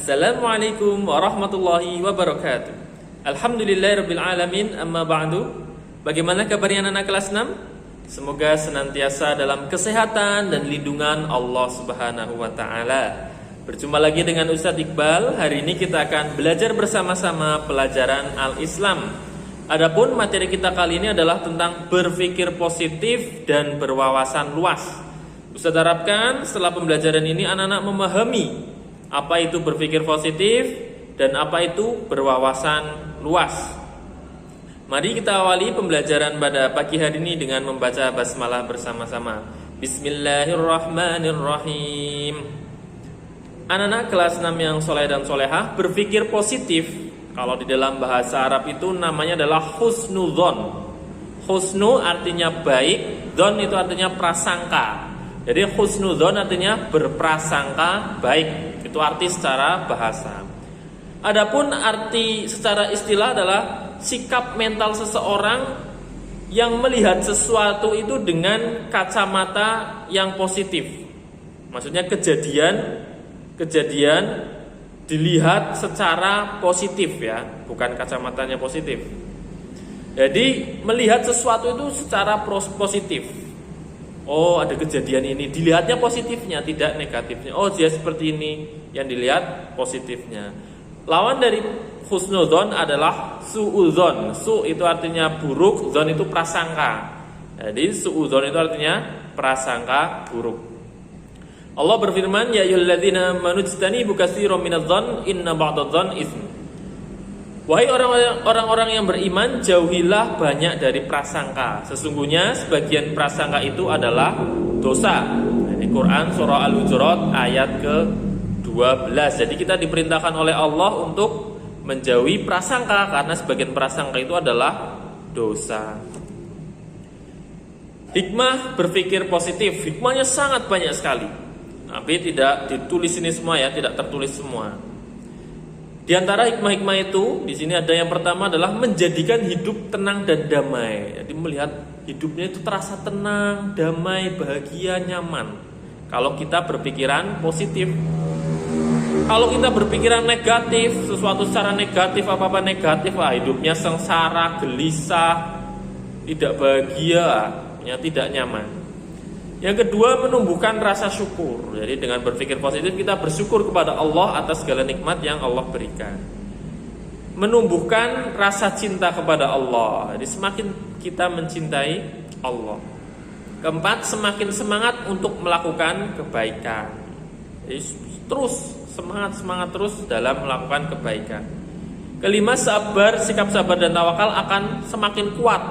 Assalamualaikum warahmatullahi wabarakatuh. Alhamdulillahirabbil alamin, amma ba'du. Bagaimana kabarnya anak kelas 6? Semoga senantiasa dalam kesehatan dan lindungan Allah Subhanahu wa taala. Berjumpa lagi dengan Ustadz Iqbal. Hari ini kita akan belajar bersama-sama pelajaran Al-Islam. Adapun materi kita kali ini adalah tentang berpikir positif dan berwawasan luas. Ustadz harapkan setelah pembelajaran ini anak-anak memahami apa itu berpikir positif dan apa itu berwawasan luas. Mari kita awali pembelajaran pada pagi hari ini dengan membaca basmalah bersama-sama. Bismillahirrahmanirrahim. Anak-anak kelas 6 yang soleh dan solehah, berpikir positif kalau di dalam bahasa Arab itu namanya adalah husnudzon. Husnu artinya baik, dzon itu artinya prasangka. Jadi husnudzon artinya berprasangka baik. Itu arti secara bahasa. Adapun arti secara istilah adalah sikap mental seseorang yang melihat sesuatu itu dengan kacamata yang positif. Maksudnya kejadian dilihat secara positif ya, bukan kacamatanya positif. Jadi melihat sesuatu itu secara positif. Oh, ada kejadian ini, dilihatnya positifnya, tidak negatifnya. Oh, dia seperti ini, yang dilihat positifnya. Lawan dari husnudzon adalah suudzon. Su itu artinya buruk, zon itu prasangka. Jadi suudzon itu artinya prasangka buruk. Allah berfirman, ya ayyuhalladzina amanu ijtanibu katsiran minadh-dhon inna ba'dadh-dhon itsm. Wahai orang-orang yang beriman, jauhilah banyak dari prasangka. Sesungguhnya sebagian prasangka itu adalah dosa. Ini Quran surah Al-Hujurat ayat ke-12. Jadi kita diperintahkan oleh Allah untuk menjauhi prasangka karena sebagian prasangka itu adalah dosa. Hikmah berpikir positif. Hikmahnya sangat banyak sekali. Tapi tidak ditulis ini semua ya, tidak tertulis semua. Di antara hikmah-hikmah itu, di sini ada yang pertama adalah menjadikan hidup tenang dan damai. Jadi melihat hidupnya itu terasa tenang, damai, bahagia, nyaman. Kalau kita berpikiran positif. Kalau kita berpikiran negatif, sesuatu secara negatif, apa-apa negatif, hidupnya sengsara, gelisah, tidak bahagia, ya, tidak nyaman. Yang kedua, menumbuhkan rasa syukur. Jadi dengan berpikir positif kita bersyukur kepada Allah atas segala nikmat yang Allah berikan. Menumbuhkan rasa cinta kepada Allah. Jadi semakin kita mencintai Allah. Keempat, semakin semangat untuk melakukan kebaikan. Jadi terus semangat terus dalam melakukan kebaikan. Kelima, sikap sabar dan tawakal akan semakin kuat.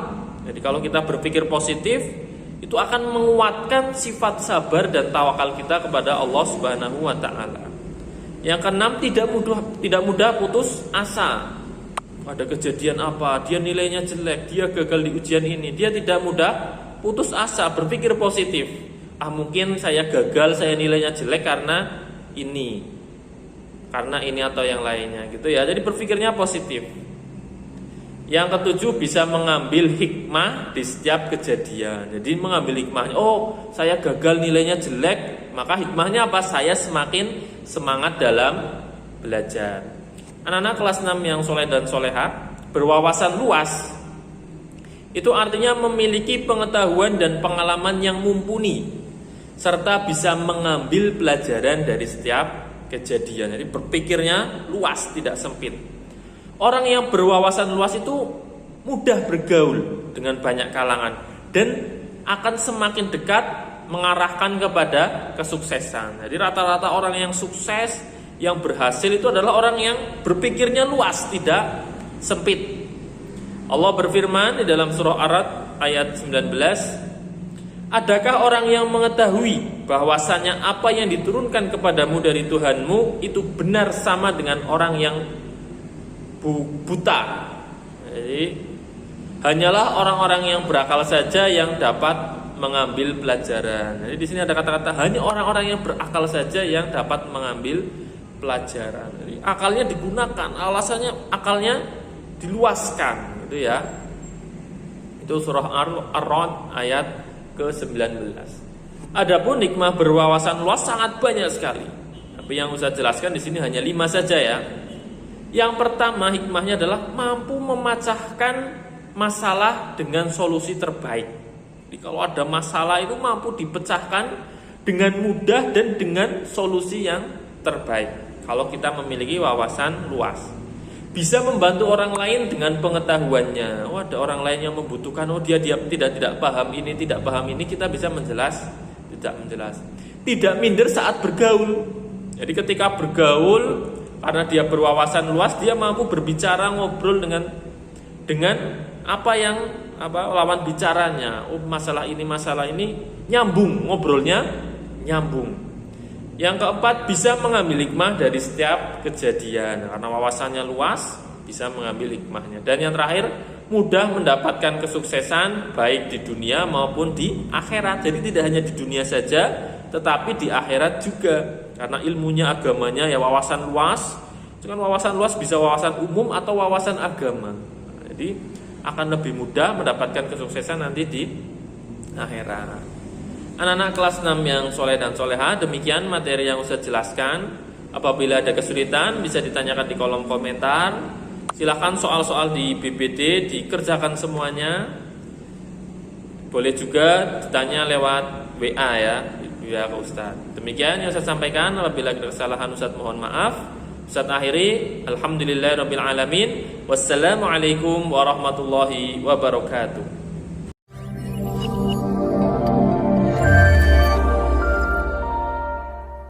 Jadi kalau kita berpikir positif, itu akan menguatkan sifat sabar dan tawakal kita kepada Allah Subhanahu wa taala. Yang keenam, tidak mudah putus asa. Ada kejadian apa, dia nilainya jelek, dia gagal di ujian ini, dia tidak mudah putus asa, berpikir positif. Mungkin saya gagal, saya nilainya jelek karena ini atau yang lainnya gitu ya. Jadi berpikirnya positif. Yang ketujuh, bisa mengambil hikmah di setiap kejadian. Jadi mengambil hikmahnya. Oh, saya gagal nilainya jelek, maka hikmahnya apa? Saya semakin semangat dalam belajar. Anak-anak kelas 6 yang soleh dan soleha, berwawasan luas. Itu artinya memiliki pengetahuan dan pengalaman yang mumpuni, serta bisa mengambil pelajaran dari setiap kejadian. Jadi berpikirnya luas, tidak sempit. Orang yang berwawasan luas itu mudah bergaul dengan banyak kalangan dan akan semakin dekat mengarahkan kepada kesuksesan. Jadi rata-rata orang yang sukses, yang berhasil itu adalah orang yang berpikirnya luas, tidak sempit. Allah berfirman di dalam surah Ar-Ra'd ayat 19, adakah orang yang mengetahui bahwasanya apa yang diturunkan kepadamu dari Tuhanmu itu benar sama dengan orang yang buta. Jadi hanyalah orang-orang yang berakal saja yang dapat mengambil pelajaran. Jadi di sini ada kata-kata hanya orang-orang yang berakal saja yang dapat mengambil pelajaran. Jadi akalnya digunakan, alasannya akalnya diluaskan, gitu ya. Itu surah Ar-Ra'd ayat ke-19. Adapun hikmah berwawasan luas sangat banyak sekali. Tapi yang Ustaz jelaskan di sini hanya 5 saja ya. Yang pertama hikmahnya adalah mampu memecahkan masalah dengan solusi terbaik. Jadi kalau ada masalah itu mampu dipecahkan dengan mudah dan dengan solusi yang terbaik. Kalau kita memiliki wawasan luas, bisa membantu orang lain dengan pengetahuannya. Oh, ada orang lain yang membutuhkan, oh dia tidak paham ini, tidak paham ini, kita bisa tidak menjelas. Tidak minder saat bergaul. Jadi ketika bergaul, karena dia berwawasan luas, dia mampu berbicara, ngobrol dengan apa yang lawan bicaranya. Oh, masalah ini nyambung, ngobrolnya nyambung. Yang keempat, bisa mengambil hikmah dari setiap kejadian. Karena wawasannya luas, bisa mengambil hikmahnya. Dan yang terakhir, mudah mendapatkan kesuksesan baik di dunia maupun di akhirat. Jadi tidak hanya di dunia saja, tetapi di akhirat juga. Karena ilmunya, agamanya ya wawasan luas. Itu kan wawasan luas bisa wawasan umum atau wawasan agama. Jadi akan lebih mudah mendapatkan kesuksesan nanti di akhirat. Anak-anak kelas 6 yang soleh dan soleha, demikian materi yang Ustaz jelaskan. Apabila ada kesulitan bisa ditanyakan di kolom komentar. Silakan soal-soal di BBD dikerjakan semuanya. Boleh juga ditanya lewat WA ya, ke Ustaz. Demikian yang saya sampaikan. Apabila ada kesalahan Ustaz mohon maaf. Ustaz akhiri, alhamdulillahirabbil alamin. Wassalamualaikum warahmatullahi wabarakatuh.